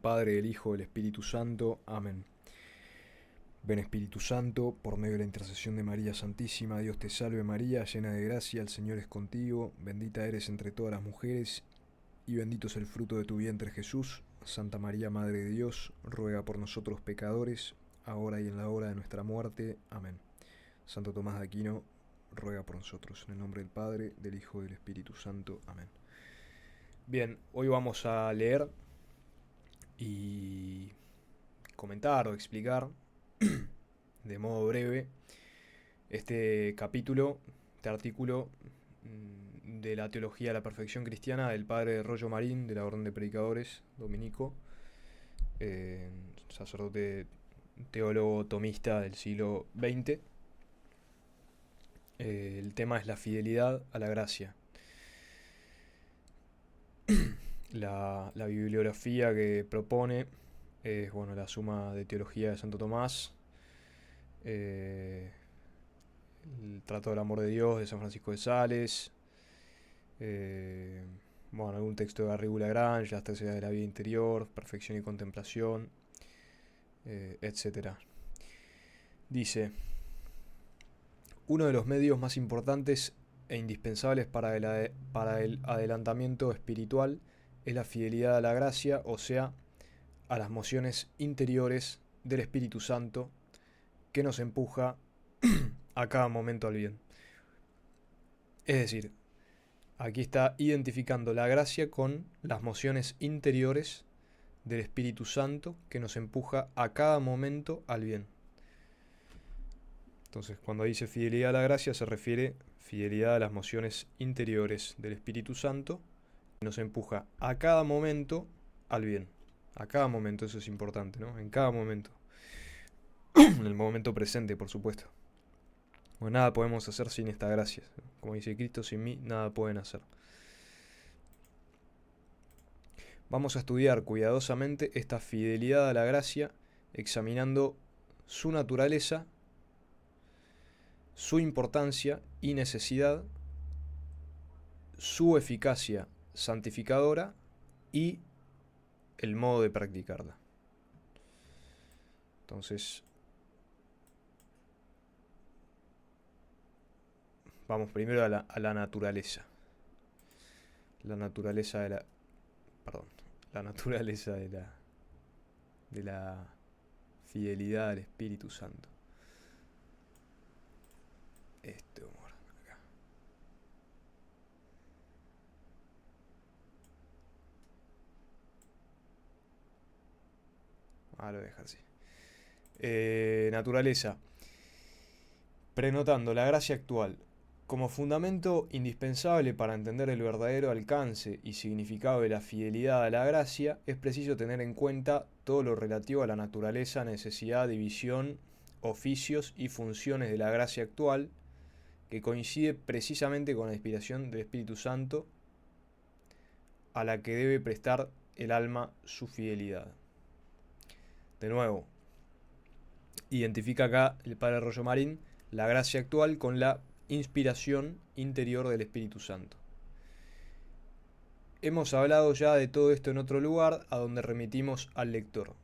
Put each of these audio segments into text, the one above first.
Padre, del Hijo, del Espíritu Santo. Amén. Ven Espíritu Santo, por medio de la intercesión de María Santísima, Dios te salve María, llena de gracia, el Señor es contigo, bendita eres entre todas las mujeres, y bendito es el fruto de tu vientre Jesús. Santa María, Madre de Dios, ruega por nosotros pecadores, ahora y en la hora de nuestra muerte. Amén. Santo Tomás de Aquino, ruega por nosotros. En el nombre del Padre, del Hijo y del Espíritu Santo. Amén. Bien, hoy vamos a leer y comentar o explicar de modo breve este capítulo, este artículo de la Teología de la Perfección Cristiana del padre Rollo Marín, de la Orden de Predicadores Dominico, sacerdote teólogo tomista del siglo XX. El tema es la fidelidad a la gracia. La bibliografía que propone es la Suma de Teología de Santo Tomás, el Tratado del Amor de Dios de San Francisco de Sales, algún texto de Garrigou Lagrange, Las Tres Edades de la Vida Interior, Perfección y Contemplación, etc. Dice: uno de los medios más importantes e indispensables para el adelantamiento espiritual es la fidelidad a la gracia, o sea, a las mociones interiores del Espíritu Santo que nos empuja a cada momento al bien. Es decir, aquí está identificando la gracia con las mociones interiores del Espíritu Santo que nos empuja a cada momento al bien. Entonces, cuando dice fidelidad a la gracia, se refiere fidelidad a las mociones interiores del Espíritu Santo que nos empuja a cada momento al bien. A cada momento, eso es importante, ¿no? En cada momento. En el momento presente, por supuesto. Bueno, nada podemos hacer sin esta gracia. Como dice Cristo, sin mí nada pueden hacer. Vamos a estudiar cuidadosamente esta fidelidad a la gracia, examinando su naturaleza, su importancia y necesidad, su eficacia santificadora y el modo de practicarla. Entonces, vamos primero a la naturaleza. La naturaleza de la fidelidad al Espíritu Santo. Este humor acá. Lo voy a dejar así. Naturaleza. Prenotando la gracia actual. Como fundamento indispensable para entender el verdadero alcance y significado de la fidelidad a la gracia, es preciso tener en cuenta todo lo relativo a la naturaleza, necesidad, división, oficios y funciones de la gracia actual, que coincide precisamente con la inspiración del Espíritu Santo, a la que debe prestar el alma su fidelidad. De nuevo, identifica acá el padre Rollo Marín la gracia actual con la inspiración interior del Espíritu Santo. Hemos hablado ya de todo esto en otro lugar, a donde remitimos al lector.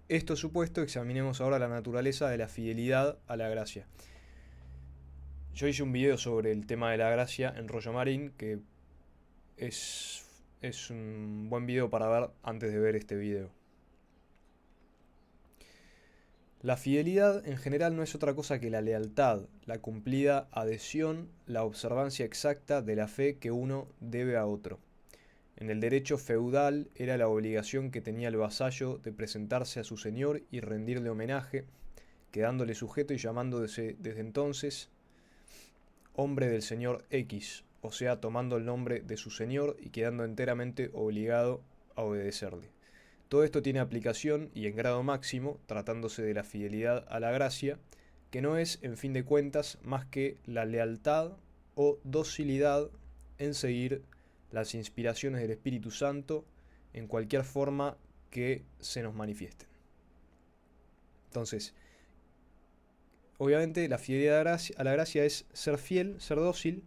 Esto supuesto, examinemos ahora la naturaleza de la fidelidad a la gracia. Yo hice un video sobre el tema de la gracia en Rollo Marín, que es un buen video para ver antes de ver este video. La fidelidad en general no es otra cosa que la lealtad, la cumplida adhesión, la observancia exacta de la fe que uno debe a otro. En el derecho feudal era la obligación que tenía el vasallo de presentarse a su señor y rendirle homenaje, quedándole sujeto y llamándose desde entonces hombre del señor X, o sea, tomando el nombre de su señor y quedando enteramente obligado a obedecerle. Todo esto tiene aplicación y en grado máximo, tratándose de la fidelidad a la gracia, que no es, en fin de cuentas, más que la lealtad o docilidad en seguir las inspiraciones del Espíritu Santo en cualquier forma que se nos manifiesten. Entonces, obviamente la fidelidad a la gracia es ser fiel, ser dócil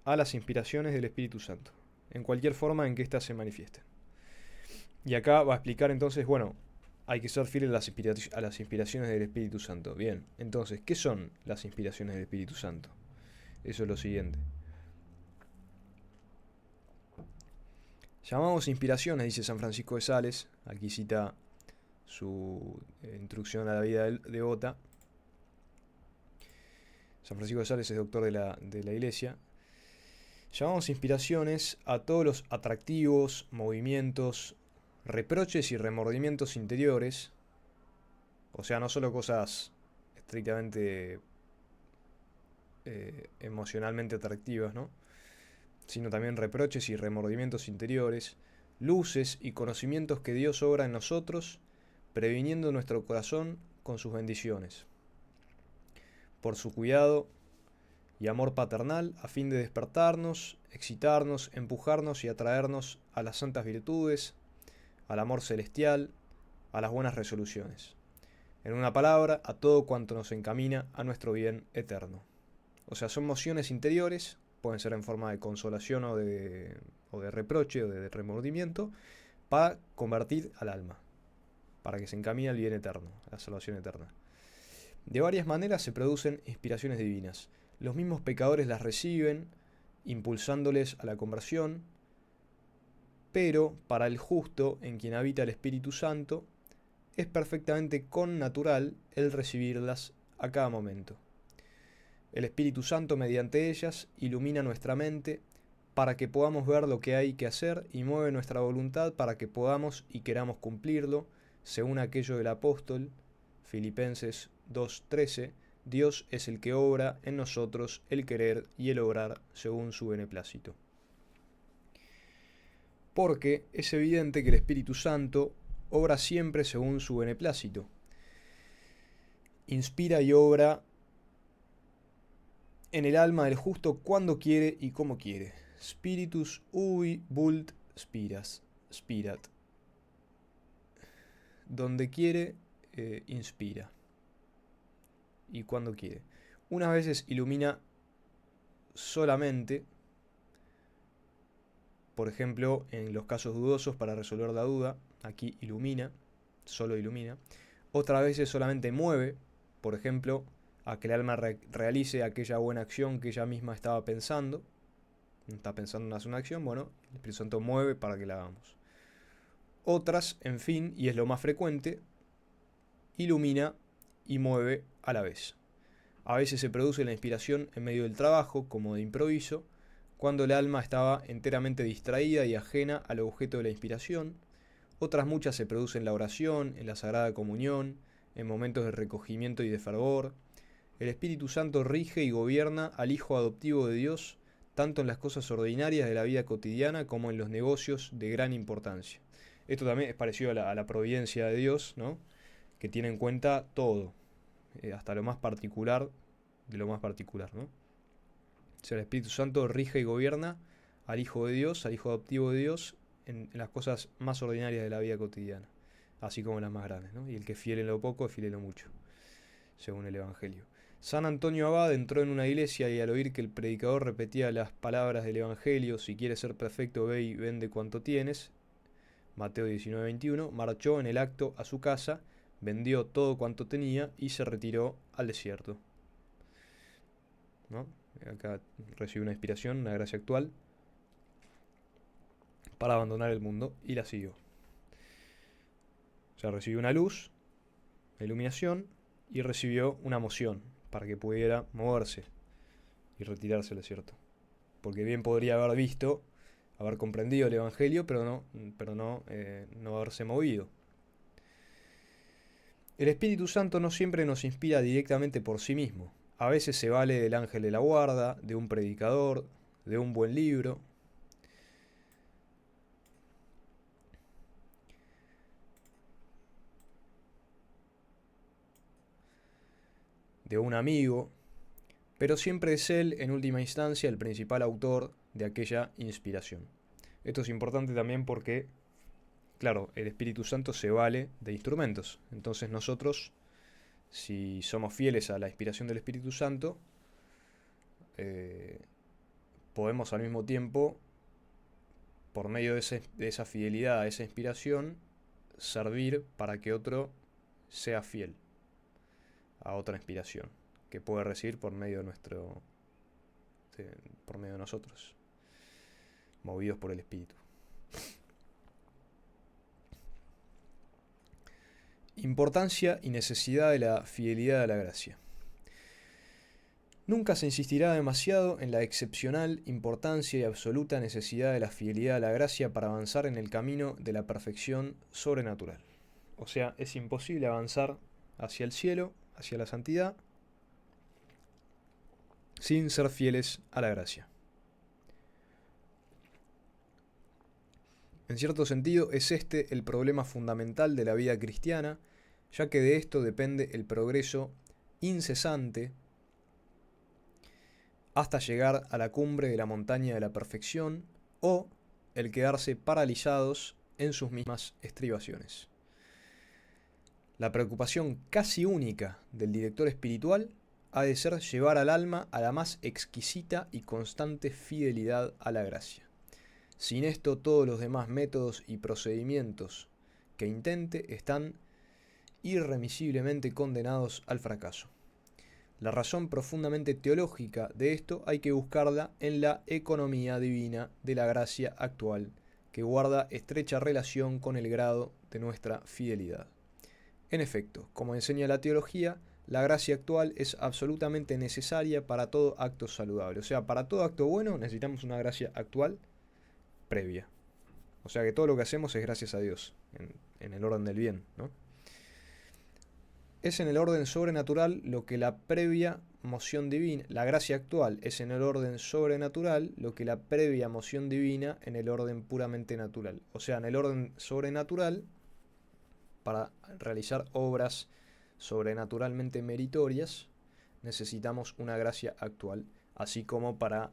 a las inspiraciones del Espíritu Santo, en cualquier forma en que éstas se manifiesten. Y acá va a explicar entonces, bueno, hay que ser fiel a a las inspiraciones del Espíritu Santo. Bien, entonces, ¿qué son las inspiraciones del Espíritu Santo? Eso es lo siguiente. Llamamos inspiraciones, dice San Francisco de Sales, aquí cita su introducción a la vida devota. San Francisco de Sales es doctor de la Iglesia. Llamamos inspiraciones a todos los atractivos, movimientos, reproches y remordimientos interiores, o sea, no solo cosas estrictamente emocionalmente atractivas, ¿no? Sino también reproches y remordimientos interiores, luces y conocimientos que Dios obra en nosotros, previniendo nuestro corazón con sus bendiciones, por su cuidado y amor paternal, a fin de despertarnos, excitarnos, empujarnos y atraernos a las santas virtudes, al amor celestial, a las buenas resoluciones. En una palabra, a todo cuanto nos encamina a nuestro bien eterno. O sea, son mociones interiores, pueden ser en forma de consolación o de reproche o de remordimiento, para convertir al alma, para que se encamine al bien eterno, a la salvación eterna. De varias maneras se producen inspiraciones divinas. Los mismos pecadores las reciben, impulsándoles a la conversión, pero para el justo, en quien habita el Espíritu Santo, es perfectamente connatural el recibirlas a cada momento. El Espíritu Santo, mediante ellas, ilumina nuestra mente para que podamos ver lo que hay que hacer y mueve nuestra voluntad para que podamos y queramos cumplirlo, según aquello del apóstol, Filipenses 2:13, Dios es el que obra en nosotros el querer y el obrar según su beneplácito. Porque es evidente que el Espíritu Santo obra siempre según su beneplácito. Inspira y obra en el alma del justo cuando quiere y como quiere. Spiritus ubi vult spirat. Donde quiere, inspira. Y cuando quiere. Unas veces ilumina solamente, por ejemplo, en los casos dudosos para resolver la duda, aquí ilumina, solo ilumina. Otras veces solamente mueve, por ejemplo, a que el alma realice aquella buena acción que ella misma estaba pensando. Está pensando en hacer una acción, bueno, el Espíritu Santo mueve para que la hagamos. Otras, en fin, y es lo más frecuente, ilumina y mueve a la vez. A veces se produce la inspiración en medio del trabajo, como de improviso, cuando el alma estaba enteramente distraída y ajena al objeto de la inspiración. Otras muchas se producen en la oración, en la Sagrada Comunión, en momentos de recogimiento y de fervor. El Espíritu Santo rige y gobierna al Hijo adoptivo de Dios, tanto en las cosas ordinarias de la vida cotidiana como en los negocios de gran importancia. Esto también es parecido a la providencia de Dios, ¿no? Que tiene en cuenta todo, hasta lo más particular de lo más particular, ¿no? O sea, el Espíritu Santo rige y gobierna al Hijo de Dios, al Hijo adoptivo de Dios, en las cosas más ordinarias de la vida cotidiana, así como en las más grandes, ¿no? Y el que es fiel en lo poco es fiel en lo mucho, según el Evangelio. San Antonio Abad entró en una iglesia y al oír que el predicador repetía las palabras del Evangelio, si quieres ser perfecto, ve y vende cuanto tienes, Mateo 19:21, marchó en el acto a su casa, vendió todo cuanto tenía y se retiró al desierto, ¿no? Acá recibió una inspiración, una gracia actual, para abandonar el mundo y la siguió. O sea, recibió una luz, una iluminación y recibió una moción para que pudiera moverse y retirarse al desierto. Porque bien podría haber visto, haber comprendido el Evangelio, pero no haberse movido. El Espíritu Santo no siempre nos inspira directamente por sí mismo. A veces se vale del ángel de la guarda, de un predicador, de un buen libro. De un amigo, pero siempre es él, en última instancia, el principal autor de aquella inspiración. Esto es importante también porque, claro, el Espíritu Santo se vale de instrumentos. Entonces nosotros, si somos fieles a la inspiración del Espíritu Santo, podemos al mismo tiempo por medio de esa fidelidad, esa inspiración, servir para que otro sea fiel a otra inspiración que puede recibir por medio por medio de nosotros, movidos por el Espíritu. Importancia y necesidad de la fidelidad a la gracia. Nunca se insistirá demasiado en la excepcional importancia y absoluta necesidad de la fidelidad a la gracia para avanzar en el camino de la perfección sobrenatural. O sea, es imposible avanzar hacia el cielo, hacia la santidad, sin ser fieles a la gracia. En cierto sentido, es este el problema fundamental de la vida cristiana, ya que de esto depende el progreso incesante hasta llegar a la cumbre de la montaña de la perfección, o el quedarse paralizados en sus mismas estribaciones. La preocupación casi única del director espiritual ha de ser llevar al alma a la más exquisita y constante fidelidad a la gracia. Sin esto, todos los demás métodos y procedimientos que intente están irremisiblemente condenados al fracaso. La razón profundamente teológica de esto hay que buscarla en la economía divina de la gracia actual, que guarda estrecha relación con el grado de nuestra fidelidad. En efecto, como enseña la teología, la gracia actual es absolutamente necesaria para todo acto saludable. O sea, para todo acto bueno necesitamos una gracia actual previa. O sea que todo lo que hacemos es gracias a Dios, en el orden del bien, ¿no? Es en el orden sobrenatural lo que la previa moción divina, la gracia actual es en el orden sobrenatural lo que la previa moción divina en el orden puramente natural. O sea, en el orden sobrenatural, para realizar obras sobrenaturalmente meritorias, necesitamos una gracia actual, así como para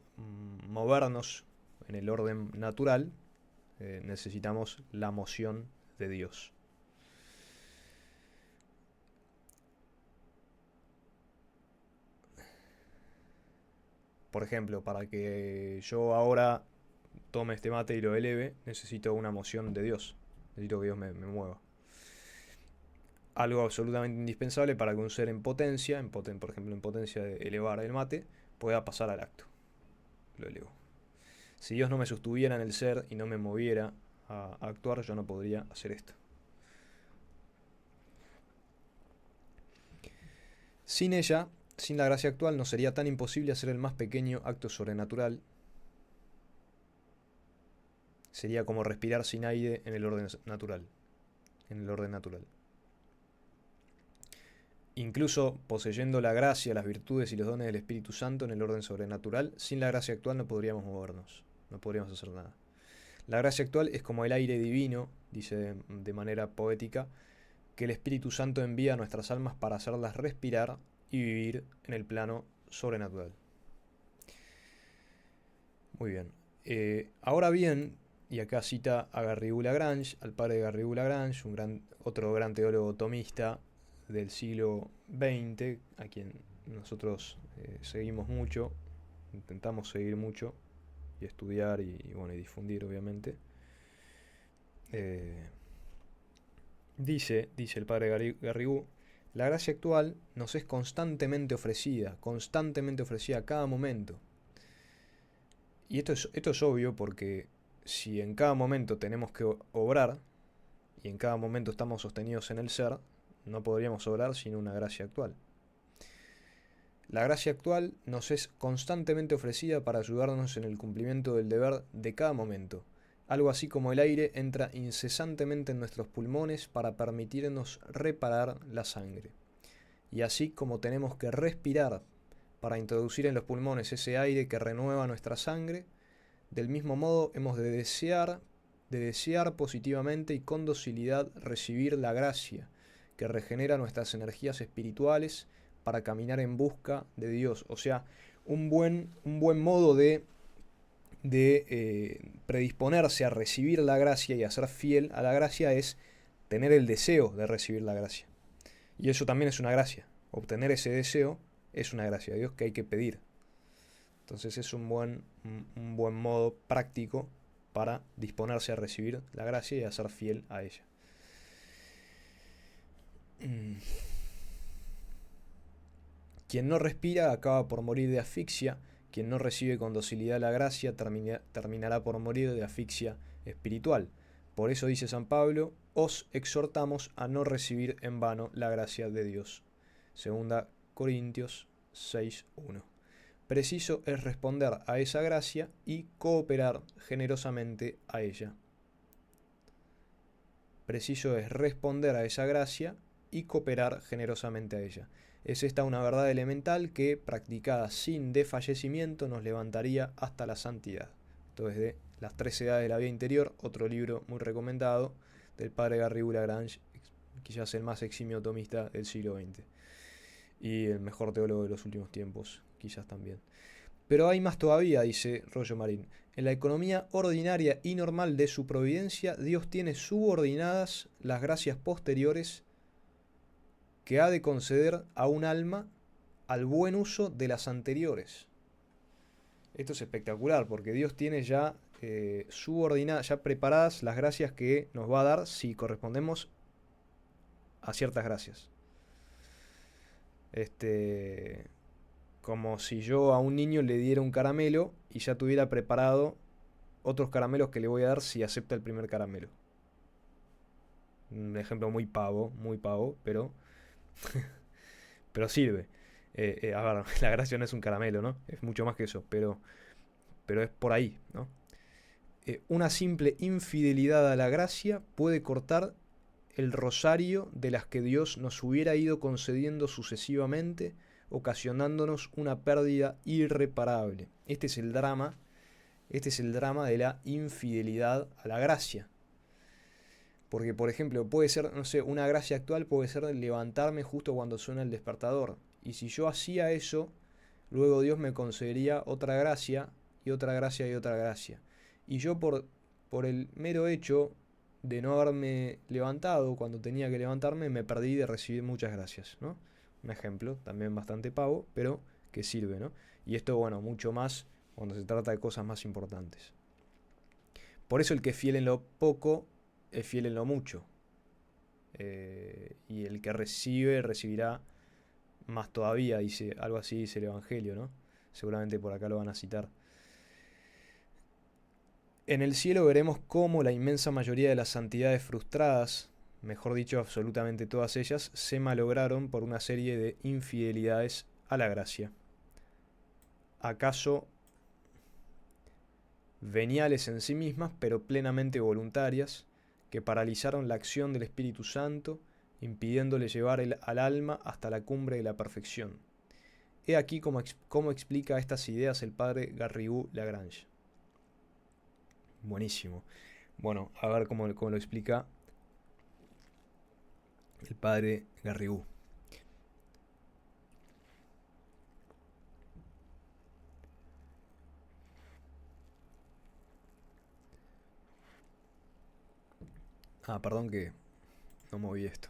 movernos en el orden natural, necesitamos la moción de Dios. Por ejemplo, para que yo ahora tome este mate y lo eleve, necesito una moción de Dios. Necesito que Dios me mueva. Algo absolutamente indispensable para que un ser en potencia, por ejemplo en potencia de elevar el mate, pueda pasar al acto. Lo elevo. Si Dios no me sostuviera en el ser y no me moviera a actuar, yo no podría hacer esto. Sin ella, sin la gracia actual, nos sería tan imposible hacer el más pequeño acto sobrenatural. Sería como respirar sin aire en el orden natural. Incluso poseyendo la gracia, las virtudes y los dones del Espíritu Santo en el orden sobrenatural, sin la gracia actual no podríamos movernos, no podríamos hacer nada. La gracia actual es como el aire divino, dice de manera poética, que el Espíritu Santo envía a nuestras almas para hacerlas respirar y vivir en el plano sobrenatural. Muy bien. Ahora bien, y acá cita a Garrigou-Lagrange, al padre de Garrigou-Lagrange, otro gran teólogo tomista del siglo XX, a quien nosotros seguimos mucho, intentamos seguir mucho y estudiar y difundir, obviamente. Dice el padre Garrigou, la gracia actual nos es constantemente ofrecida a cada momento. Y esto es obvio porque si en cada momento tenemos que obrar y en cada momento estamos sostenidos en el ser, no podríamos obrar sin una gracia actual. La gracia actual nos es constantemente ofrecida para ayudarnos en el cumplimiento del deber de cada momento. Algo así como el aire entra incesantemente en nuestros pulmones para permitirnos reparar la sangre. Y así como tenemos que respirar para introducir en los pulmones ese aire que renueva nuestra sangre, del mismo modo hemos de desear positivamente y con docilidad recibir la gracia que regenera nuestras energías espirituales para caminar en busca de Dios. O sea, un buen modo de predisponerse a recibir la gracia y a ser fiel a la gracia es tener el deseo de recibir la gracia. Y eso también es una gracia. Obtener ese deseo es una gracia de Dios que hay que pedir. Entonces es un buen modo práctico para disponerse a recibir la gracia y a ser fiel a ella. Quien no respira acaba por morir de asfixia. Quien no recibe con docilidad la gracia terminará por morir de asfixia espiritual. Por eso dice San Pablo: os exhortamos a no recibir en vano la gracia de Dios. 2 Corintios 6:1. Preciso es responder a esa gracia y cooperar generosamente a ella. Preciso es responder a esa gracia y cooperar generosamente a ella. Es esta una verdad elemental que, practicada sin desfallecimiento, nos levantaría hasta la santidad. Esto es de Las 3 edades de la vida interior, otro libro muy recomendado del padre Garrigou Lagrange, quizás el más eximio tomista del siglo XX. Y el mejor teólogo de los últimos tiempos, quizás también. Pero hay más todavía, dice Rollo Marín. En la economía ordinaria y normal de su providencia, Dios tiene subordinadas las gracias posteriores que ha de conceder a un alma al buen uso de las anteriores. Esto es espectacular, porque Dios tiene ya subordinadas, ya preparadas las gracias que nos va a dar si correspondemos a ciertas gracias. Como si yo a un niño le diera un caramelo y ya tuviera preparado otros caramelos que le voy a dar si acepta el primer caramelo. Un ejemplo muy pavo, pero pero sirve. A ver, la gracia no es un caramelo, ¿no? Es mucho más que eso, pero es por ahí, ¿no? Una simple infidelidad a la gracia puede cortar el rosario de las que Dios nos hubiera ido concediendo sucesivamente, ocasionándonos una pérdida irreparable. Este es el drama de la infidelidad a la gracia. Porque, por ejemplo, puede ser, no sé, una gracia actual puede ser levantarme justo cuando suena el despertador. Y si yo hacía eso, luego Dios me concedería otra gracia, y otra gracia, y otra gracia. Y yo por el mero hecho de no haberme levantado cuando tenía que levantarme, me perdí de recibir muchas gracias, ¿no? Un ejemplo, también bastante pavo, pero que sirve, ¿no? Y esto, bueno, mucho más cuando se trata de cosas más importantes. Por eso el que es fiel en lo poco es fiel en lo mucho. Y el que recibirá más todavía, dice, algo así dice el Evangelio, ¿no? Seguramente por acá lo van a citar. En el cielo veremos cómo la inmensa mayoría de las santidades frustradas, mejor dicho, absolutamente todas ellas, se malograron por una serie de infidelidades a la gracia. ¿Acaso veniales en sí mismas, pero plenamente voluntarias, que paralizaron la acción del Espíritu Santo, impidiéndole llevar al alma hasta la cumbre de la perfección? He aquí cómo explica estas ideas el padre Garrigou Lagrange. Buenísimo. Bueno, a ver cómo lo explica el padre Garrigou. Perdón que no moví esto.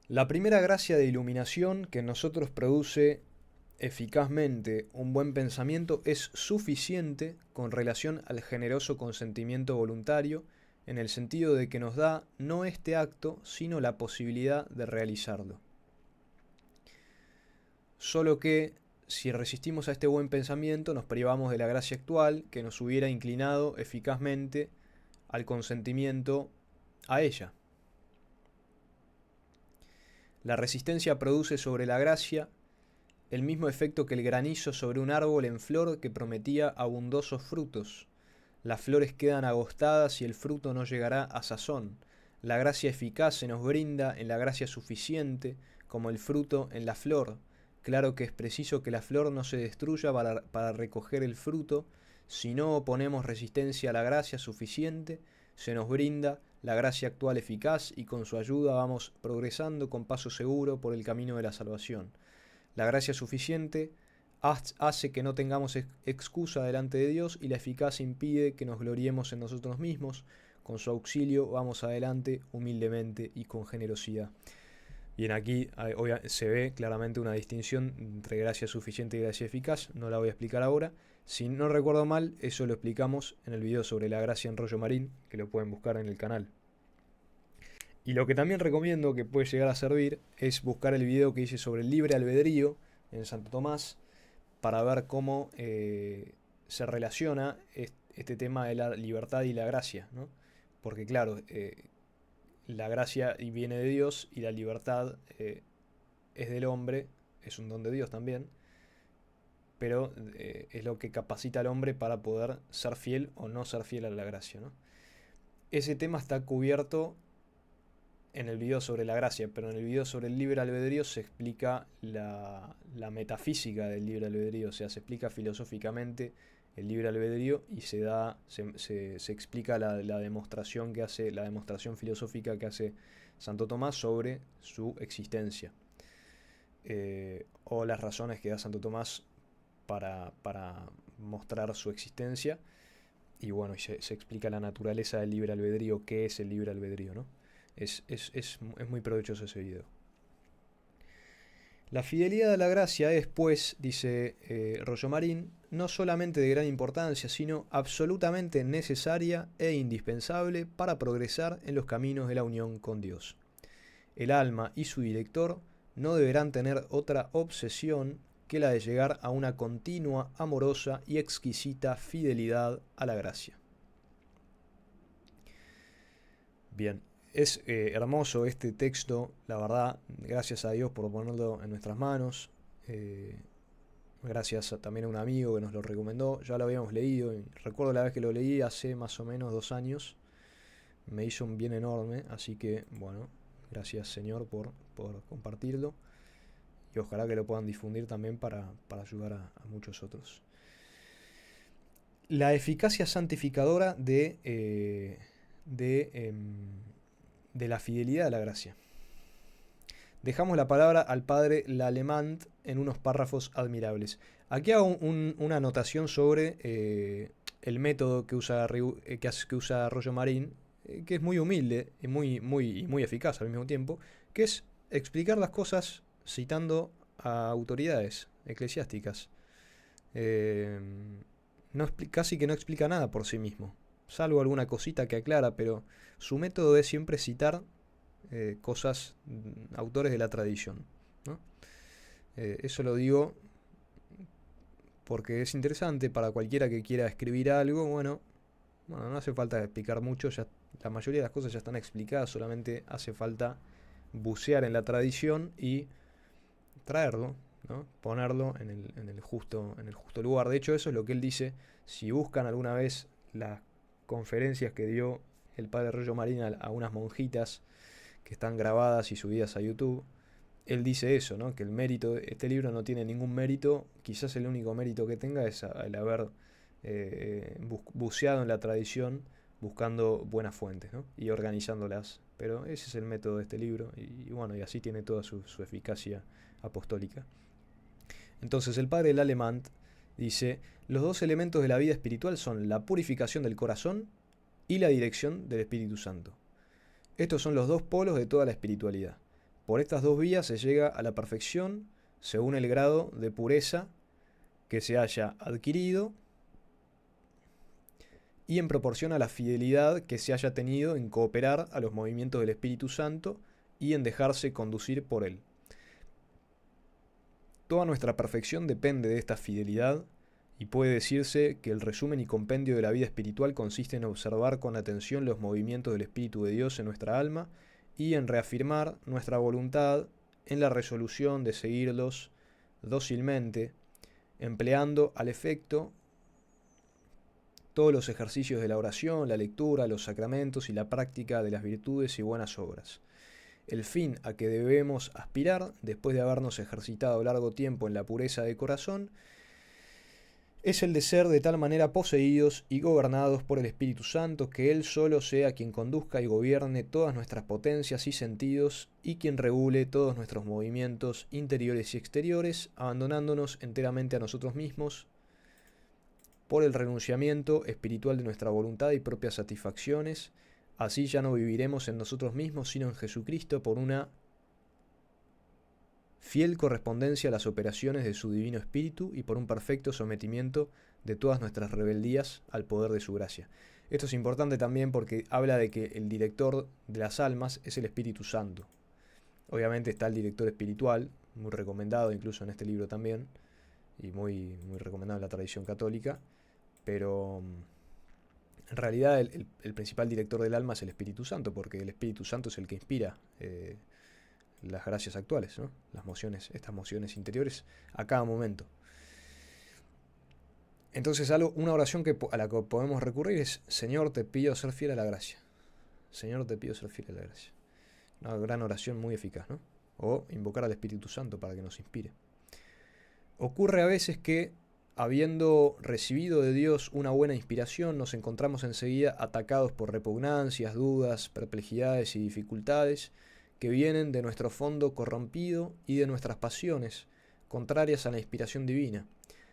La primera gracia de iluminación que en nosotros produce eficazmente un buen pensamiento es suficiente con relación al generoso consentimiento voluntario, en el sentido de que nos da no este acto, sino la posibilidad de realizarlo. Solo que, si resistimos a este buen pensamiento, nos privamos de la gracia actual que nos hubiera inclinado eficazmente al consentimiento a ella. La resistencia produce sobre la gracia el mismo efecto que el granizo sobre un árbol en flor que prometía abundosos frutos. Las flores quedan agostadas y el fruto no llegará a sazón. La gracia eficaz se nos brinda en la gracia suficiente, como el fruto en la flor. Claro que es preciso que la flor no se destruya para recoger el fruto. Si no oponemos resistencia a la gracia suficiente, se nos brinda la gracia actual eficaz y con su ayuda vamos progresando con paso seguro por el camino de la salvación. La gracia suficiente hace que no tengamos excusa delante de Dios y la eficaz impide que nos gloriemos en nosotros mismos. Con su auxilio vamos adelante humildemente y con generosidad. Bien, aquí se ve claramente una distinción entre gracia suficiente y gracia eficaz, no la voy a explicar ahora. Si no recuerdo mal, eso lo explicamos en el video sobre la gracia en rollo marín, que lo pueden buscar en el canal. Y lo que también recomiendo que puede llegar a servir es buscar el video que hice sobre el libre albedrío en Santo Tomás para ver cómo se relaciona este tema de la libertad y la gracia, ¿no? Porque claro, la gracia viene de Dios y la libertad es del hombre, es un don de Dios también, pero es lo que capacita al hombre para poder ser fiel o no ser fiel a la gracia, ¿no? Ese tema está cubierto en el video sobre la gracia, pero en el video sobre el libre albedrío se explica la metafísica del libre albedrío, o sea, se explica filosóficamente el libre albedrío y se explica la demostración que hace, la demostración filosófica que hace Santo Tomás sobre su existencia, o las razones que da Santo Tomás para mostrar su existencia, y bueno, se explica la naturaleza del libre albedrío, qué es el libre albedrío, ¿no? Es muy provechoso ese video. La fidelidad a la gracia es, pues, dice Rollo Marín, no solamente de gran importancia, sino absolutamente necesaria e indispensable para progresar en los caminos de la unión con Dios. El alma y su director no deberán tener otra obsesión que la de llegar a una continua, amorosa y exquisita fidelidad a la gracia. Bien, es hermoso este texto, la verdad, gracias a Dios por ponerlo en nuestras manos. Gracias también a un amigo que nos lo recomendó, ya lo habíamos leído, recuerdo la vez que lo leí hace más o menos 2 años, me hizo un bien enorme, así que bueno, gracias Señor por compartirlo y ojalá que lo puedan difundir también para ayudar a muchos otros. La eficacia santificadora de la fidelidad a la gracia. Dejamos la palabra al padre Lalemant en unos párrafos admirables. Aquí hago una anotación sobre el método que usa Rollo Marín, que es muy humilde y muy eficaz al mismo tiempo, que es explicar las cosas citando a autoridades eclesiásticas. Casi que no explica nada por sí mismo, salvo alguna cosita que aclara, pero su método es siempre citar cosas, autores de la tradición, ¿no? Eso lo digo porque es interesante para cualquiera que quiera escribir algo. Bueno, no hace falta explicar mucho, ya, la mayoría de las cosas ya están explicadas, solamente hace falta bucear en la tradición y traerlo, ¿no? Ponerlo en el justo lugar. De hecho, eso es lo que él dice. Si buscan alguna vez las conferencias que dio el padre Rollo Marín a unas monjitas que están grabadas y subidas a YouTube, él dice eso, ¿no? Que el mérito, este libro no tiene ningún mérito, quizás el único mérito que tenga es el haber buceado en la tradición buscando buenas fuentes, ¿no? Y organizándolas. Pero ese es el método de este libro y bueno, y así tiene toda su eficacia apostólica. Entonces el padre Lalemant dice, los dos elementos de la vida espiritual son la purificación del corazón y la dirección del Espíritu Santo. Estos son los dos polos de toda la espiritualidad. Por estas dos vías se llega a la perfección según el grado de pureza que se haya adquirido y en proporción a la fidelidad que se haya tenido en cooperar a los movimientos del Espíritu Santo y en dejarse conducir por él. Toda nuestra perfección depende de esta fidelidad y puede decirse que el resumen y compendio de la vida espiritual consiste en observar con atención los movimientos del Espíritu de Dios en nuestra alma y en reafirmar nuestra voluntad en la resolución de seguirlos dócilmente, empleando al efecto todos los ejercicios de la oración, la lectura, los sacramentos y la práctica de las virtudes y buenas obras. El fin a que debemos aspirar, después de habernos ejercitado largo tiempo en la pureza de corazón, es el de ser de tal manera poseídos y gobernados por el Espíritu Santo, que Él solo sea quien conduzca y gobierne todas nuestras potencias y sentidos, y quien regule todos nuestros movimientos interiores y exteriores, abandonándonos enteramente a nosotros mismos, por el renunciamiento espiritual de nuestra voluntad y propias satisfacciones. Así ya no viviremos en nosotros mismos, sino en Jesucristo, por una fiel correspondencia a las operaciones de su divino espíritu y por un perfecto sometimiento de todas nuestras rebeldías al poder de su gracia. Esto es importante también porque habla de que el director de las almas es el Espíritu Santo. Obviamente está el director espiritual, muy recomendado incluso en este libro también, y muy recomendado en la tradición católica, pero en realidad el principal director del alma es el Espíritu Santo, porque el Espíritu Santo es el que inspira las gracias actuales, ¿no? Estas mociones interiores a cada momento. Entonces una oración a la que podemos recurrir es: Señor, te pido ser fiel a la gracia. Señor, te pido ser fiel a la gracia. Una gran oración muy eficaz, ¿no? O invocar al Espíritu Santo para que nos inspire. Ocurre a veces que, habiendo recibido de Dios una buena inspiración, nos encontramos enseguida atacados por repugnancias, dudas, perplejidades y dificultades que vienen de nuestro fondo corrompido y de nuestras pasiones, contrarias a la inspiración divina.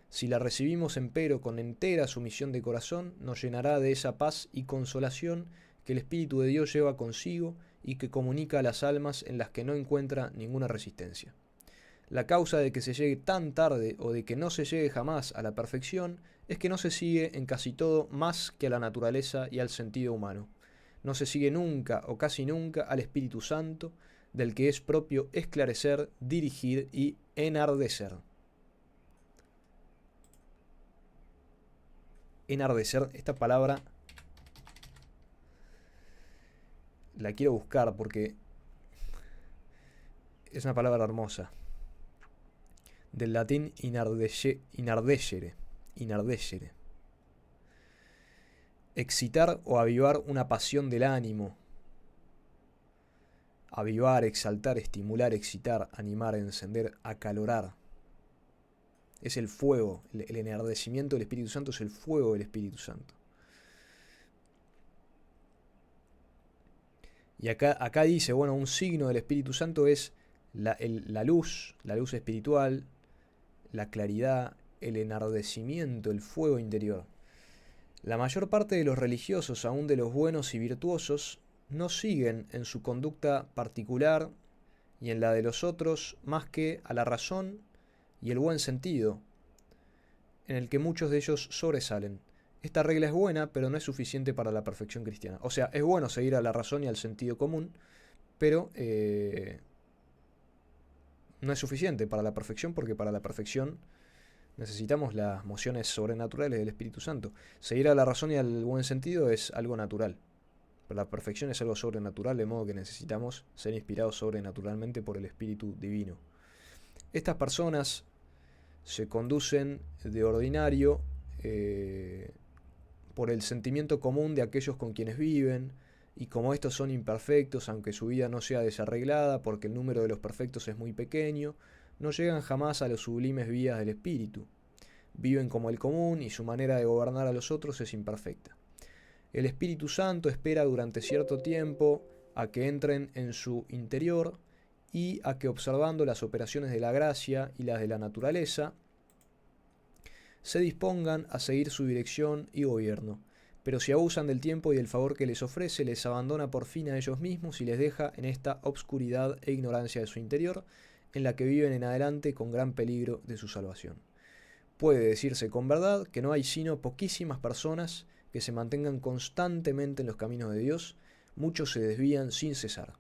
Si la recibimos empero con entera sumisión de corazón, nos llenará de esa paz y consolación que el Espíritu de Dios lleva consigo y que comunica a las almas en las que no encuentra ninguna resistencia. La causa de que se llegue tan tarde o de que no se llegue jamás a la perfección es que no se sigue en casi todo más que a la naturaleza y al sentido humano. No se sigue nunca o casi nunca al Espíritu Santo, del que es propio esclarecer, dirigir y enardecer. Enardecer, esta palabra la quiero buscar porque es una palabra hermosa. Del latín inardecere. Excitar o avivar una pasión del ánimo. Avivar, exaltar, estimular, excitar, animar, encender, acalorar. Es el fuego. El enardecimiento del Espíritu Santo es el fuego del Espíritu Santo. Y acá dice, bueno, un signo del Espíritu Santo es la luz espiritual, la claridad, el enardecimiento, el fuego interior. La mayor parte de los religiosos, aun de los buenos y virtuosos, no siguen en su conducta particular y en la de los otros más que a la razón y el buen sentido, en el que muchos de ellos sobresalen. Esta regla es buena, pero no es suficiente para la perfección cristiana. O sea, es bueno seguir a la razón y al sentido común, pero no es suficiente para la perfección, porque para la perfección necesitamos las mociones sobrenaturales del Espíritu Santo. Seguir a la razón y al buen sentido es algo natural, pero la perfección es algo sobrenatural, de modo que necesitamos ser inspirados sobrenaturalmente por el Espíritu Divino. Estas personas se conducen de ordinario por el sentimiento común de aquellos con quienes viven, y como estos son imperfectos, aunque su vida no sea desarreglada, porque el número de los perfectos es muy pequeño, no llegan jamás a las sublimes vías del espíritu. Viven como el común y su manera de gobernar a los otros es imperfecta. El Espíritu Santo espera durante cierto tiempo a que entren en su interior y a que, observando las operaciones de la gracia y las de la naturaleza, se dispongan a seguir su dirección y gobierno. Pero si abusan del tiempo y del favor que les ofrece, les abandona por fin a ellos mismos y les deja en esta obscuridad e ignorancia de su interior, en la que viven en adelante con gran peligro de su salvación. Puede decirse con verdad que no hay sino poquísimas personas que se mantengan constantemente en los caminos de Dios. Muchos se desvían sin cesar.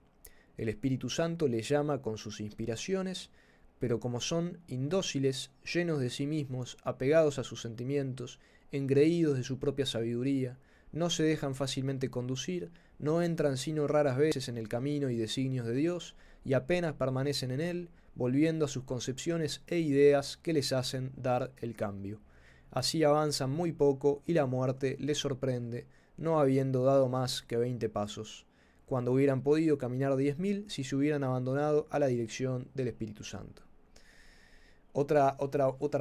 El Espíritu Santo les llama con sus inspiraciones, pero como son indóciles, llenos de sí mismos, apegados a sus sentimientos, engreídos de su propia sabiduría, no se dejan fácilmente conducir, no entran sino raras veces en el camino y designios de Dios, y apenas permanecen en él, volviendo a sus concepciones e ideas que les hacen dar el cambio. Así avanzan muy poco y la muerte les sorprende, no habiendo dado más que 20 pasos, cuando hubieran podido caminar 10.000 si se hubieran abandonado a la dirección del Espíritu Santo. Otra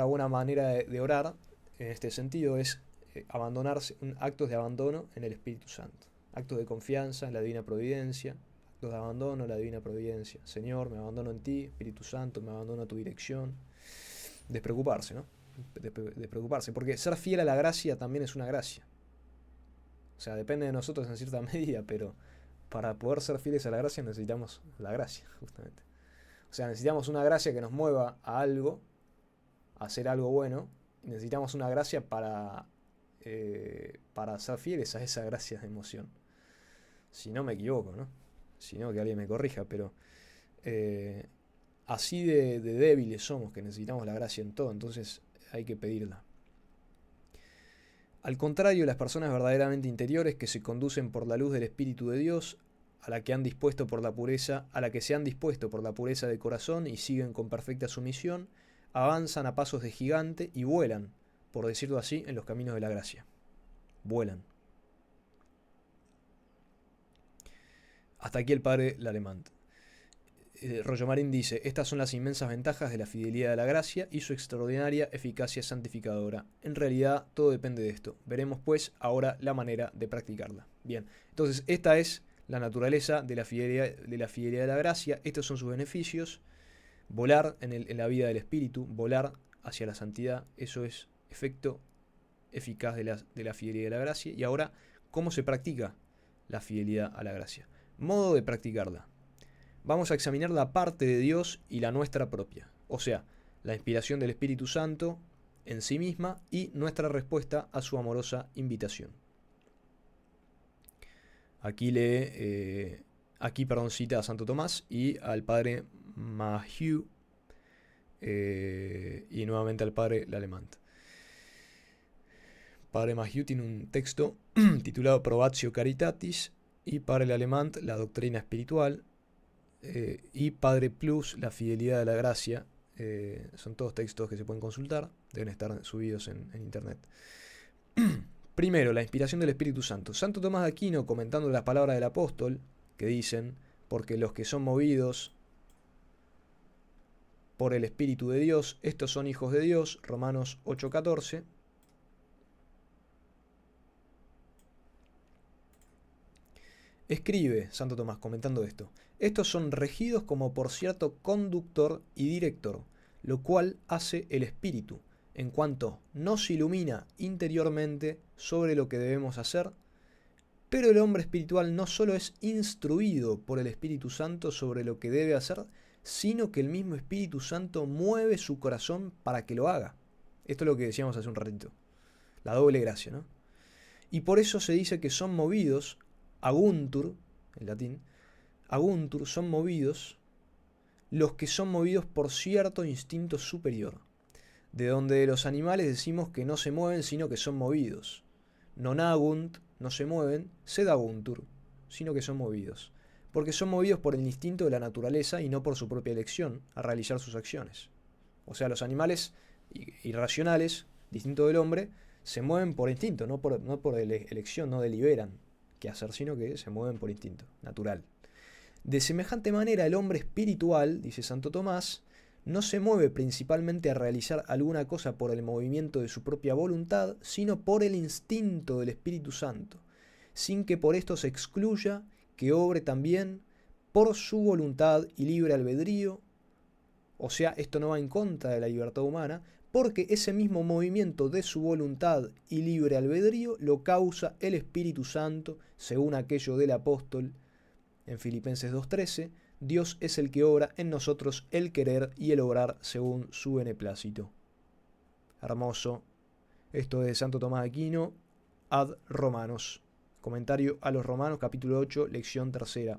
buena manera de orar en este sentido es abandonarse, actos de abandono en el Espíritu Santo, actos de confianza en la divina providencia, actos de abandono en la divina providencia. Señor, me abandono en ti, Espíritu Santo, me abandono a tu dirección. Despreocuparse, ¿no? Despreocuparse, porque ser fiel a la gracia también es una gracia. O sea, depende de nosotros en cierta medida, pero para poder ser fieles a la gracia necesitamos la gracia, justamente. O sea, necesitamos una gracia que nos mueva a algo, a hacer algo bueno. Y necesitamos una gracia para ser fieles a esa gracia de emoción. Si no me equivoco, ¿no? Si no, que alguien me corrija, pero eh, así de débiles somos, que necesitamos la gracia en todo, entonces hay que pedirla. Al contrario, las personas verdaderamente interiores que se conducen por la luz del Espíritu de Dios, a la que han dispuesto por la pureza, a la que se han dispuesto por la pureza de corazón y siguen con perfecta sumisión, avanzan a pasos de gigante y vuelan, por decirlo así, en los caminos de la gracia. Vuelan. Hasta aquí el padre Lalemant. Rollo Marín dice, estas son las inmensas ventajas de la fidelidad a la gracia y su extraordinaria eficacia santificadora. En realidad, todo depende de esto. Veremos pues ahora la manera de practicarla. Bien, entonces esta es la naturaleza de la fidelidad de la gracia. Estos son sus beneficios. Volar en la vida del espíritu, volar hacia la santidad, eso es efecto eficaz de la fidelidad de la gracia. Y ahora, ¿cómo se practica la fidelidad a la gracia? Modo de practicarla. Vamos a examinar la parte de Dios y la nuestra propia, o sea, la inspiración del Espíritu Santo en sí misma y nuestra respuesta a su amorosa invitación. Aquí cita a Santo Tomás y al padre Mahieu y nuevamente al padre Lalemant. Padre Mahieu tiene un texto titulado Probatio Caritatis y padre Lalemant la doctrina espiritual. Y Padre Plus, la fidelidad de la gracia. Son todos textos que se pueden consultar, deben estar subidos en internet. Primero, la inspiración del Espíritu Santo. Santo Tomás de Aquino, comentando las palabras del apóstol, que dicen, porque los que son movidos por el Espíritu de Dios, estos son hijos de Dios, Romanos 8:14. Escribe Santo Tomás comentando esto. Estos son regidos como por cierto conductor y director, lo cual hace el Espíritu, en cuanto nos ilumina interiormente sobre lo que debemos hacer, pero el hombre espiritual no solo es instruido por el Espíritu Santo sobre lo que debe hacer, sino que el mismo Espíritu Santo mueve su corazón para que lo haga. Esto es lo que decíamos hace un ratito, la doble gracia, ¿no? Y por eso se dice que son movidos aguntur, en latín, aguntur son movidos los que son movidos por cierto instinto superior, de donde los animales decimos que no se mueven sino que son movidos. Non agunt, no se mueven, sed aguntur, sino que son movidos, porque son movidos por el instinto de la naturaleza y no por su propia elección a realizar sus acciones. O sea, los animales irracionales, distinto del hombre, se mueven por instinto, no por elección, no deliberan qué hacer, sino que se mueven por instinto, natural. De semejante manera el hombre espiritual, dice Santo Tomás, no se mueve principalmente a realizar alguna cosa por el movimiento de su propia voluntad, sino por el instinto del Espíritu Santo, sin que por esto se excluya que obre también por su voluntad y libre albedrío. O sea, esto no va en contra de la libertad humana, porque ese mismo movimiento de su voluntad y libre albedrío lo causa el Espíritu Santo, según aquello del apóstol en Filipenses 2:13, Dios es el que obra en nosotros el querer y el obrar según su beneplácito. Hermoso. Esto es de Santo Tomás de Aquino, ad Romanos. Comentario a los Romanos, capítulo 8, lección 3.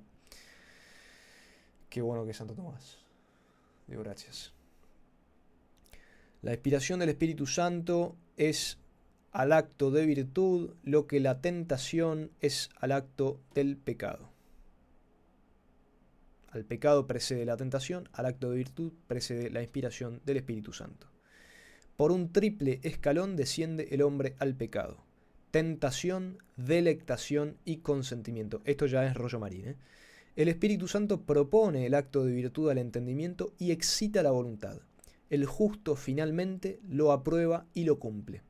Qué bueno que es Santo Tomás. Digo gracias. La inspiración del Espíritu Santo es al acto de virtud lo que la tentación es al acto del pecado. Al pecado precede la tentación, al acto de virtud precede la inspiración del Espíritu Santo. Por un triple escalón desciende el hombre al pecado. Tentación, delectación y consentimiento. Esto ya es rollo Marín, ¿eh? El Espíritu Santo propone el acto de virtud al entendimiento y excita la voluntad. El justo finalmente lo aprueba y lo cumple.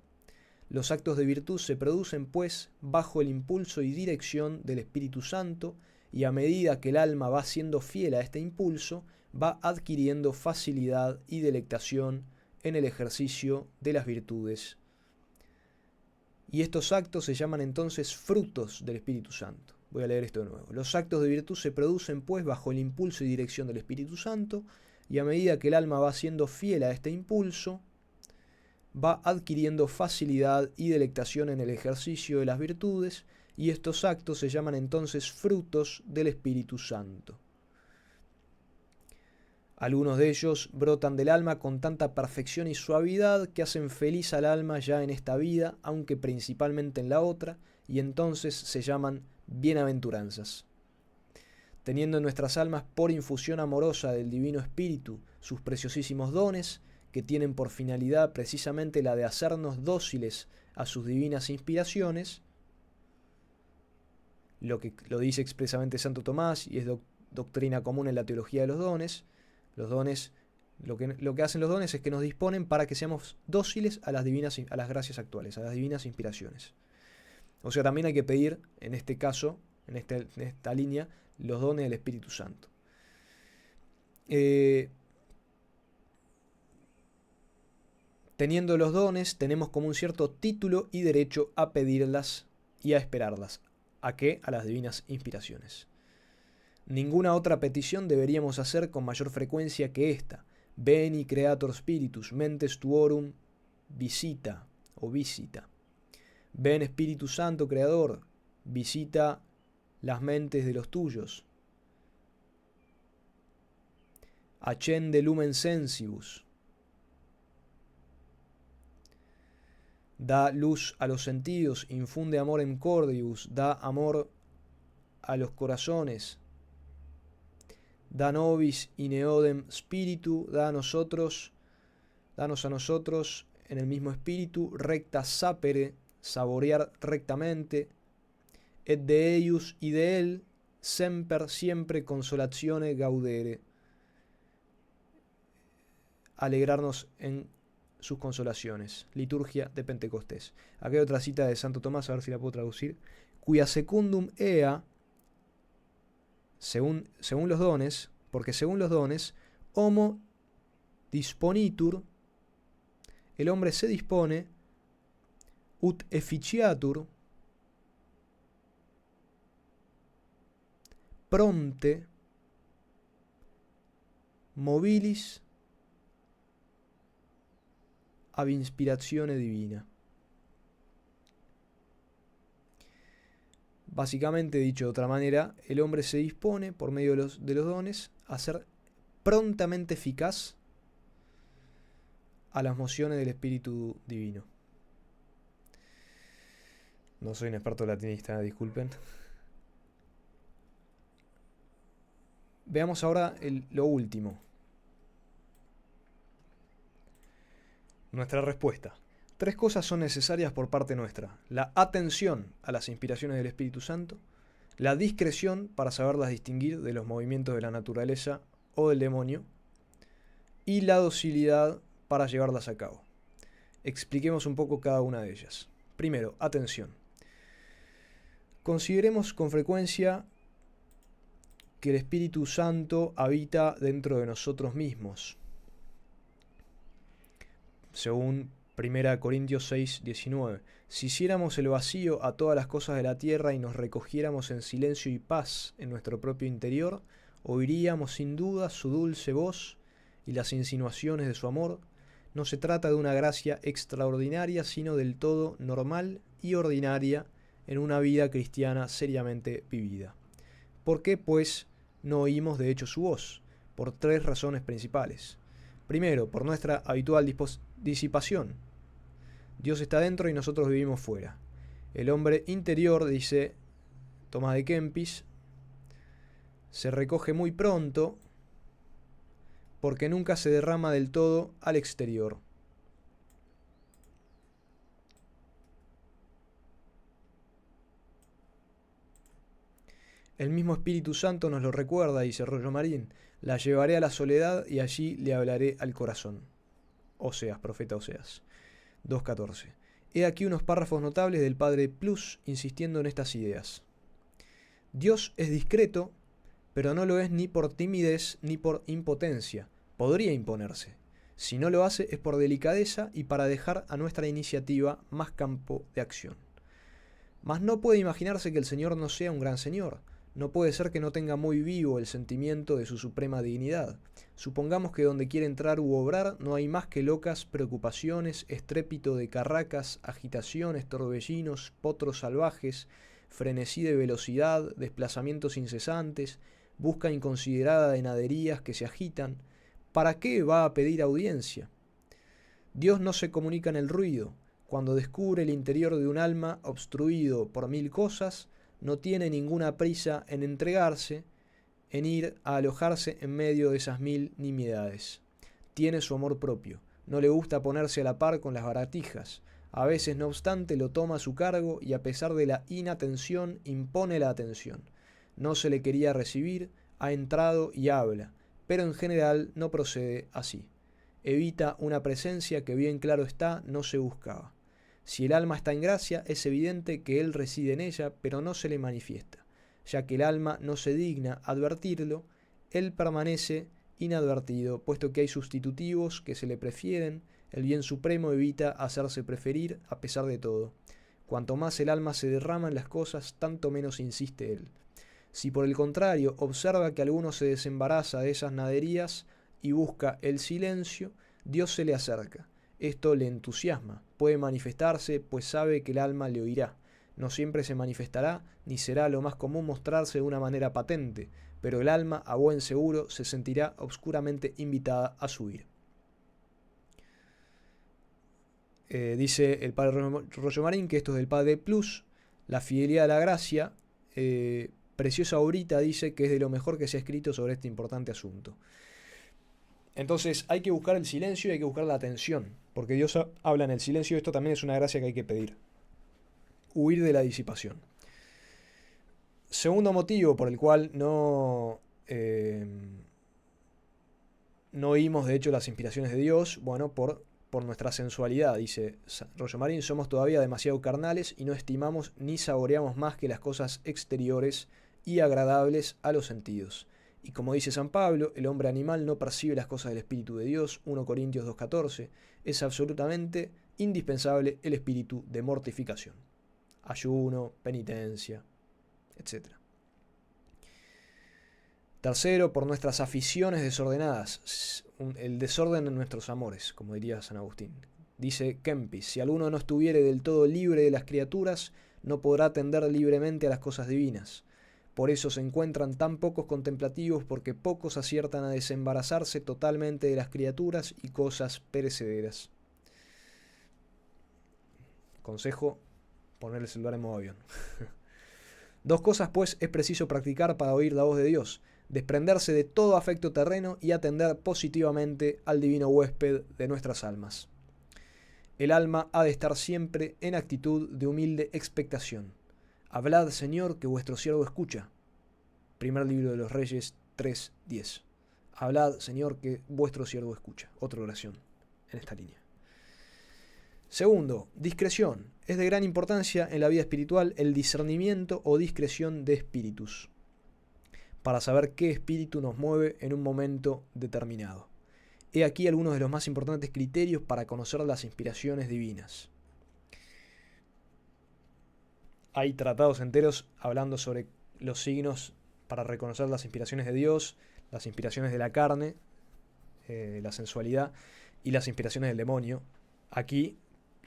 Los actos de virtud se producen, pues, bajo el impulso y dirección del Espíritu Santo, y a medida que el alma va siendo fiel a este impulso, va adquiriendo facilidad y delectación en el ejercicio de las virtudes. Y estos actos se llaman entonces frutos del Espíritu Santo. Voy a leer esto de nuevo. Los actos de virtud se producen, pues, bajo el impulso y dirección del Espíritu Santo, y a medida que el alma va siendo fiel a este impulso, va adquiriendo facilidad y delectación en el ejercicio de las virtudes, y estos actos se llaman entonces frutos del Espíritu Santo. Algunos de ellos brotan del alma con tanta perfección y suavidad que hacen feliz al alma ya en esta vida, aunque principalmente en la otra, y entonces se llaman bienaventuranzas. Teniendo en nuestras almas por infusión amorosa del Divino Espíritu sus preciosísimos dones, que tienen por finalidad precisamente la de hacernos dóciles a sus divinas inspiraciones, lo dice expresamente Santo Tomás y es doctrina común en la teología de los dones. Los dones, lo que hacen los dones es que nos disponen para que seamos dóciles a las gracias actuales, a las divinas inspiraciones. O sea, también hay que pedir, en este caso, en esta línea, los dones del Espíritu Santo. Teniendo los dones, tenemos como un cierto título y derecho a pedirlas y a esperarlas. ¿A qué? A las divinas inspiraciones. Ninguna otra petición deberíamos hacer con mayor frecuencia que esta. Veni creator spiritus, mentes tuorum visita o visita. Ven Espíritu Santo Creador, visita las mentes de los tuyos. Accende lumen sensibus. Da luz a los sentidos, infunde amor en cordibus, da amor a los corazones. Da nobis in eodem spiritu, danos a nosotros en el mismo espíritu, recta sapere, saborear rectamente, et de eius y de él, semper siempre consolazione gaudere, alegrarnos en sus consolaciones. Liturgia de Pentecostés. Aquí hay otra cita de Santo Tomás, a ver si la puedo traducir. Quia secundum ea, según los dones, porque según los dones, homo disponitur, el hombre se dispone, ut efficiatur, prompte, mobilis, ab inspiratione divina. Básicamente, dicho de otra manera, el hombre se dispone, por medio de los dones, a ser prontamente eficaz a las mociones del Espíritu Divino. No soy un experto latinista, disculpen. Veamos ahora lo último. Nuestra respuesta. 3 cosas son necesarias por parte nuestra: la atención a las inspiraciones del Espíritu Santo, la discreción para saberlas distinguir de los movimientos de la naturaleza o del demonio, y la docilidad para llevarlas a cabo. Expliquemos un poco cada una de ellas. Primero, atención. Consideremos con frecuencia que el Espíritu Santo habita dentro de nosotros mismos. Según 1 Corintios 6, 19. Si hiciéramos el vacío a todas las cosas de la tierra y nos recogiéramos en silencio y paz en nuestro propio interior, oiríamos sin duda su dulce voz y las insinuaciones de su amor. No se trata de una gracia extraordinaria, sino del todo normal y ordinaria en una vida cristiana seriamente vivida. ¿Por qué, pues, no oímos de hecho su voz? Por 3 razones principales. Primero, por nuestra habitual disipación. Dios está dentro y nosotros vivimos fuera. El hombre interior, dice Tomás de Kempis, se recoge muy pronto porque nunca se derrama del todo al exterior. El mismo Espíritu Santo nos lo recuerda, dice Rollo Marín: la llevaré a la soledad y allí le hablaré al corazón. Oseas, profeta Oseas 2.14. He aquí unos párrafos notables del Padre Plus insistiendo en estas ideas. Dios es discreto, pero no lo es ni por timidez ni por impotencia. Podría imponerse. Si no lo hace es por delicadeza y para dejar a nuestra iniciativa más campo de acción. Mas no puede imaginarse que el Señor no sea un gran Señor. No puede ser que no tenga muy vivo el sentimiento de su suprema dignidad. Supongamos que donde quiere entrar u obrar no hay más que locas preocupaciones, estrépito de carracas, agitaciones, torbellinos, potros salvajes, frenesí de velocidad, desplazamientos incesantes, busca inconsiderada de naderías que se agitan. ¿Para qué va a pedir audiencia? Dios no se comunica en el ruido. Cuando descubre el interior de un alma obstruido por mil cosas, no tiene ninguna prisa en entregarse, en ir a alojarse en medio de esas mil nimiedades. Tiene su amor propio, no le gusta ponerse a la par con las baratijas. A veces, no obstante, lo toma a su cargo y a pesar de la inatención impone la atención. No se le quería recibir, ha entrado y habla, pero en general no procede así. Evita una presencia que bien claro está no se buscaba. Si el alma está en gracia, es evidente que él reside en ella, pero no se le manifiesta. Ya que el alma no se digna advertirlo, él permanece inadvertido, puesto que hay sustitutivos que se le prefieren, el bien supremo evita hacerse preferir a pesar de todo. Cuanto más el alma se derrama en las cosas, tanto menos insiste él. Si por el contrario observa que alguno se desembaraza de esas naderías y busca el silencio, Dios se le acerca. Esto le entusiasma, puede manifestarse, pues sabe que el alma le oirá. No siempre se manifestará, ni será lo más común mostrarse de una manera patente, pero el alma, a buen seguro, se sentirá obscuramente invitada a subir. Dice el padre Rollo Marín que esto es del Padre Plus, la fidelidad a la gracia, preciosa obrita, dice que es de lo mejor que se ha escrito sobre este importante asunto. Entonces hay que buscar el silencio y hay que buscar la atención, porque Dios habla en el silencio y esto también es una gracia que hay que pedir. Huir de la disipación. Segundo motivo por el cual no oímos de hecho las inspiraciones de Dios, bueno, por nuestra sensualidad, dice Rollo Marín, somos todavía demasiado carnales y no estimamos ni saboreamos más que las cosas exteriores y agradables a los sentidos. Y como dice San Pablo, el hombre animal no percibe las cosas del Espíritu de Dios, 1 Corintios 2,14, es absolutamente indispensable el espíritu de mortificación. Ayuno, penitencia, etc. Tercero, por nuestras aficiones desordenadas, el desorden en nuestros amores, como diría San Agustín. Dice Kempis, si alguno no estuviere del todo libre de las criaturas, no podrá atender libremente a las cosas divinas. Por eso se encuentran tan pocos contemplativos, porque pocos aciertan a desembarazarse totalmente de las criaturas y cosas perecederas. Consejo, poner el celular en modo avión. Dos cosas, pues, es preciso practicar para oír la voz de Dios: desprenderse de todo afecto terreno y atender positivamente al divino huésped de nuestras almas. El alma ha de estar siempre en actitud de humilde expectación. Hablad, Señor, que vuestro siervo escucha. Primer libro de los Reyes 3:10. Hablad, Señor, que vuestro siervo escucha. Otra oración en esta línea. Segundo, discreción. Es de gran importancia en la vida espiritual el discernimiento o discreción de espíritus, para saber qué espíritu nos mueve en un momento determinado. He aquí algunos de los más importantes criterios para conocer las inspiraciones divinas. Hay tratados enteros hablando sobre los signos para reconocer las inspiraciones de Dios, las inspiraciones de la carne, la sensualidad y las inspiraciones del demonio. Aquí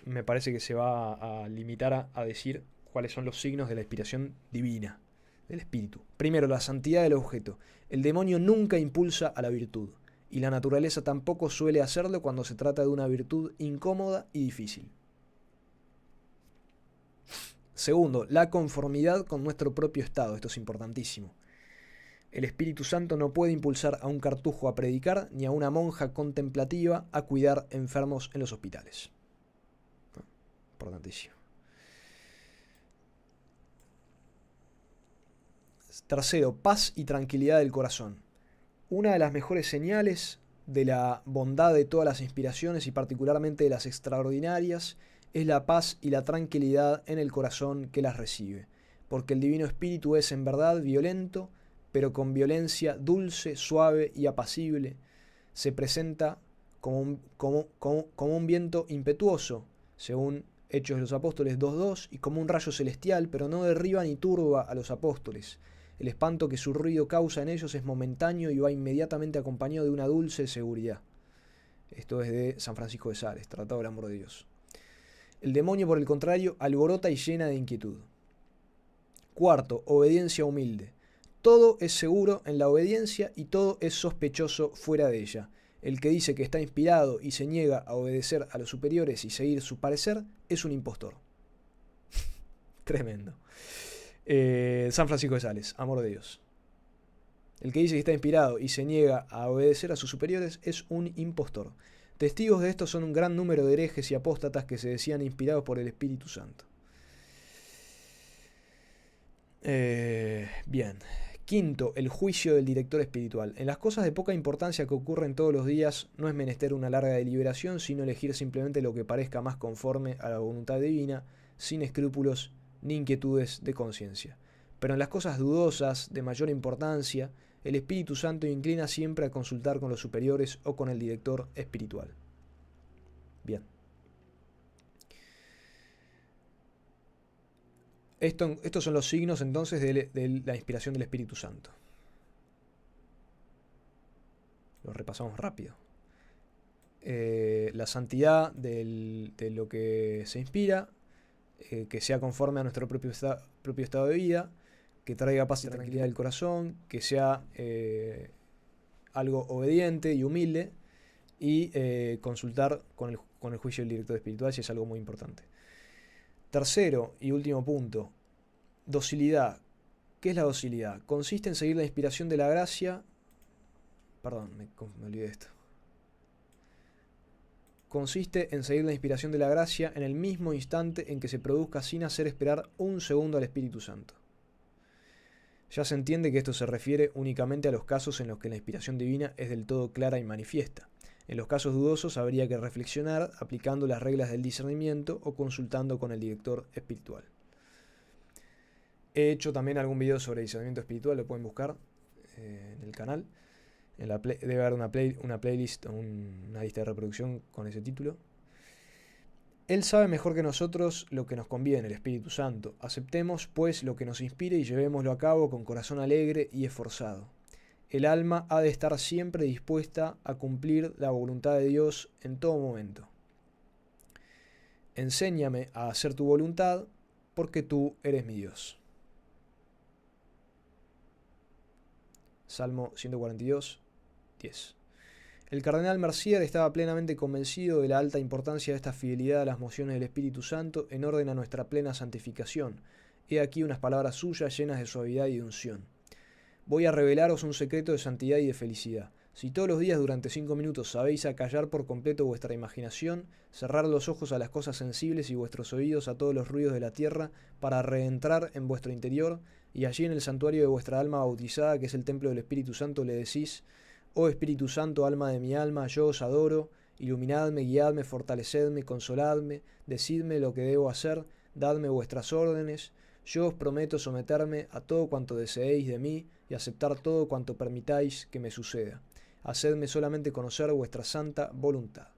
me parece que se va a limitar a decir cuáles son los signos de la inspiración divina, del espíritu. Primero, la santidad del objeto. El demonio nunca impulsa a la virtud, y la naturaleza tampoco suele hacerlo cuando se trata de una virtud incómoda y difícil. Segundo, la conformidad con nuestro propio estado. Esto es importantísimo. El Espíritu Santo no puede impulsar a un cartujo a predicar ni a una monja contemplativa a cuidar enfermos en los hospitales. Importantísimo. Tercero, paz y tranquilidad del corazón. Una de las mejores señales de la bondad de todas las inspiraciones y particularmente de las extraordinarias es la paz y la tranquilidad en el corazón que las recibe, porque el Divino Espíritu es en verdad violento, pero con violencia dulce, suave y apacible. Se presenta como un viento impetuoso, según Hechos de los Apóstoles 2:2, y como un rayo celestial, pero no derriba ni turba a los apóstoles. El espanto que su ruido causa en ellos es momentáneo y va inmediatamente acompañado de una dulce seguridad. Esto es de San Francisco de Sales, Tratado del Amor de Dios. El demonio, por el contrario, alborota y llena de inquietud. Cuarto, obediencia humilde. Todo es seguro en la obediencia y todo es sospechoso fuera de ella. El que dice que está inspirado y se niega a obedecer a los superiores y seguir su parecer es un impostor. Tremendo. San Francisco de Sales, Amor de Dios. El que dice que está inspirado y se niega a obedecer a sus superiores es un impostor. Testigos de esto son un gran número de herejes y apóstatas que se decían inspirados por el Espíritu Santo. Bien. Quinto, el juicio del director espiritual. En las cosas de poca importancia que ocurren todos los días, no es menester una larga deliberación, sino elegir simplemente lo que parezca más conforme a la voluntad divina, sin escrúpulos ni inquietudes de conciencia. Pero en las cosas dudosas, de mayor importancia, el Espíritu Santo inclina siempre a consultar con los superiores o con el director espiritual. Bien. Estos son los signos entonces de la inspiración del Espíritu Santo. Lo repasamos rápido. La santidad de lo que se inspira, que sea conforme a nuestro propio estado de vida, que traiga paz y tranquilidad del corazón, que sea algo obediente y humilde, y consultar con el juicio del director espiritual si es algo muy importante. Tercero y último punto, docilidad. ¿Qué es la docilidad? Consiste en seguir la inspiración de la gracia. Perdón, me olvidé de esto. Consiste en seguir la inspiración de la gracia en el mismo instante en que se produzca sin hacer esperar un segundo al Espíritu Santo. Ya se entiende que esto se refiere únicamente a los casos en los que la inspiración divina es del todo clara y manifiesta. En los casos dudosos habría que reflexionar aplicando las reglas del discernimiento o consultando con el director espiritual. He hecho también algún video sobre discernimiento espiritual, lo pueden buscar en el canal. Debe haber una playlist o una lista de reproducción con ese título. Él sabe mejor que nosotros lo que nos conviene, el Espíritu Santo. Aceptemos, pues, lo que nos inspire y llevémoslo a cabo con corazón alegre y esforzado. El alma ha de estar siempre dispuesta a cumplir la voluntad de Dios en todo momento. Enséñame a hacer tu voluntad, porque tú eres mi Dios. Salmo 142, 10. El cardenal Mercier estaba plenamente convencido de la alta importancia de esta fidelidad a las mociones del Espíritu Santo en orden a nuestra plena santificación. He aquí unas palabras suyas llenas de suavidad y de unción. Voy a revelaros un secreto de santidad y de felicidad. Si todos los días durante 5 minutos sabéis acallar por completo vuestra imaginación, cerrar los ojos a las cosas sensibles y vuestros oídos a todos los ruidos de la tierra, para reentrar en vuestro interior, y allí en el santuario de vuestra alma bautizada, que es el templo del Espíritu Santo, le decís: oh Espíritu Santo, alma de mi alma, yo os adoro, iluminadme, guiadme, fortalecedme, consoladme, decidme lo que debo hacer, dadme vuestras órdenes. Yo os prometo someterme a todo cuanto deseéis de mí y aceptar todo cuanto permitáis que me suceda. Hacedme solamente conocer vuestra santa voluntad.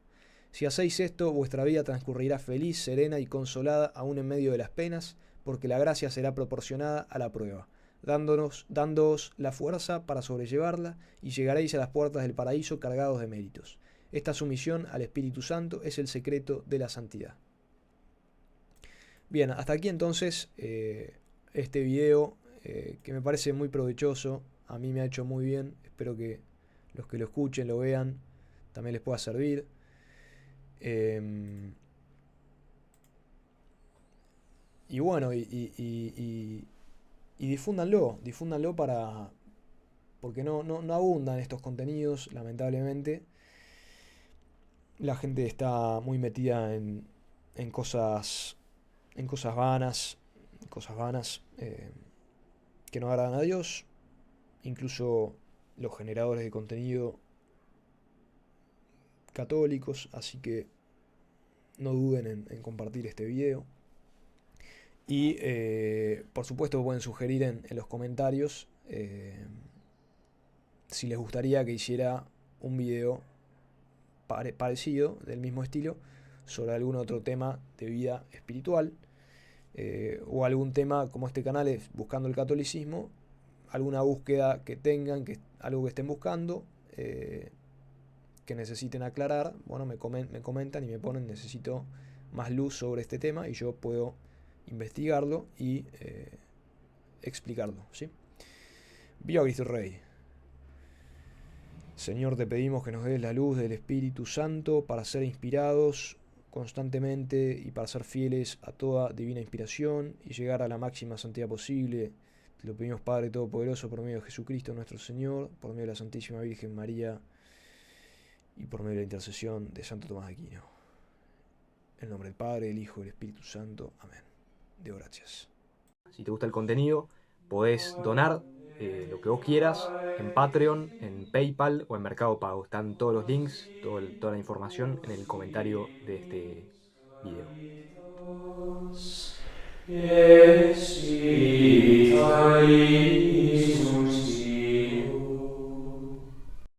Si hacéis esto, vuestra vida transcurrirá feliz, serena y consolada aún en medio de las penas, porque la gracia será proporcionada a la prueba, dándoos la fuerza para sobrellevarla, y llegaréis a las puertas del paraíso cargados de méritos. Esta sumisión al Espíritu Santo es el secreto de la santidad. Bien, hasta aquí entonces este video que me parece muy provechoso, a mí me ha hecho muy bien, espero que los que lo escuchen, lo vean, también les pueda servir. Y bueno, y difúndanlo porque no abundan estos contenidos, lamentablemente. La gente está muy metida en cosas vanas, que no agradan a Dios, incluso los generadores de contenido católicos, así que no duden en compartir este video. Y por supuesto pueden sugerir en los comentarios si les gustaría que hiciera un video parecido, del mismo estilo, sobre algún otro tema de vida espiritual, o algún tema como este canal es Buscando el Catolicismo, alguna búsqueda que tengan, algo que estén buscando, que necesiten aclarar, bueno, me comentan y me ponen, necesito más luz sobre este tema, y yo puedo investigarlo y explicarlo, ¿sí? Viva Cristo Rey. Señor, te pedimos que nos des la luz del Espíritu Santo para ser inspirados constantemente y para ser fieles a toda divina inspiración y llegar a la máxima santidad posible. Te lo pedimos, Padre Todopoderoso, por medio de Jesucristo nuestro Señor, por medio de la Santísima Virgen María y por medio de la intercesión de Santo Tomás de Aquino. En el nombre del Padre, del Hijo y del Espíritu Santo. Amén. Deo gracias. Si te gusta el contenido, podés donar lo que vos quieras en Patreon, en PayPal o en Mercado Pago. Están todos los links, toda la información en el comentario de este video.